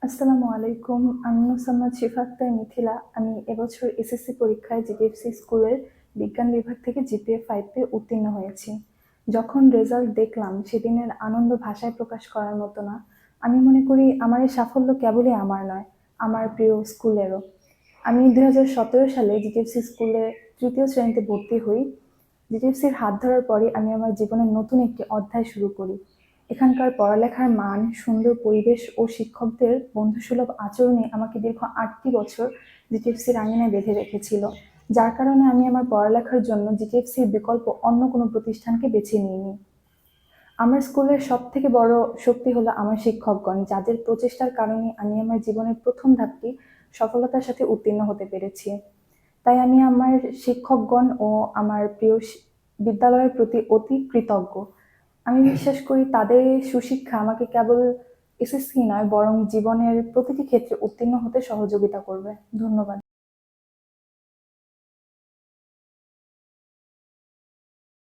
আসসালামু আলাইকুম। আমি মোসাম্মদ শিফা আক্তার মিথিলা। আমি এবছর এসএসসি পরীক্ষায় জিটিএফসি স্কুলের বিজ্ঞান বিভাগ থেকে জিপিএ 5 পেয়ে উত্তীর্ণ হয়েছি। যখন রেজাল্ট দেখলাম সেদিনের আনন্দ ভাষায় প্রকাশ করার মতো না। আমি মনে করি আমার এই সাফল্য কেবলই আমার নয়, আমার প্রিয় স্কুলেরও। আমি 2017 সালে জিটিএফসি স্কুলে 3য় শ্রেণীতে ভর্তি হই। জিটিএফসির হাত ধরার পরই আমি আমার জীবনের নতুন একটি অধ্যায় শুরু করি। এখানকার পড়ালেখার মান, সুন্দর পরিবেশ ও শিক্ষকদের বন্ধুসুলভ আচরণে আমাকে দীর্ঘ 8টি বছর জিটিএফসির আঙিনায় বেঁধে রেখেছিল। যার কারণে আমি আমার পড়ালেখার জন্য জিটিএফসির বিকল্প অন্য কোনো প্রতিষ্ঠানকে বেছে নিইনি। আমার স্কুলের সবথেকে বড় শক্তি হলো আমার শিক্ষকগণ, যাদের প্রচেষ্টার কারণে আমি আমার জীবনের প্রথম ধাপটি সফলতার সাথে উত্তীর্ণ হতে পেরেছি। তাই আমি আমার শিক্ষকগণ ও আমার প্রিয় বিদ্যালয়ের প্রতি অতি কৃতজ্ঞ। আমি বিশ্বাস করি তাদের এই সুশিক্ষা আমাকে কেবল এসএসসি নয় বরং জীবনের প্রতিটি ক্ষেত্রে উত্তীর্ণ হতে সহযোগিতা করবে। ধন্যবাদ।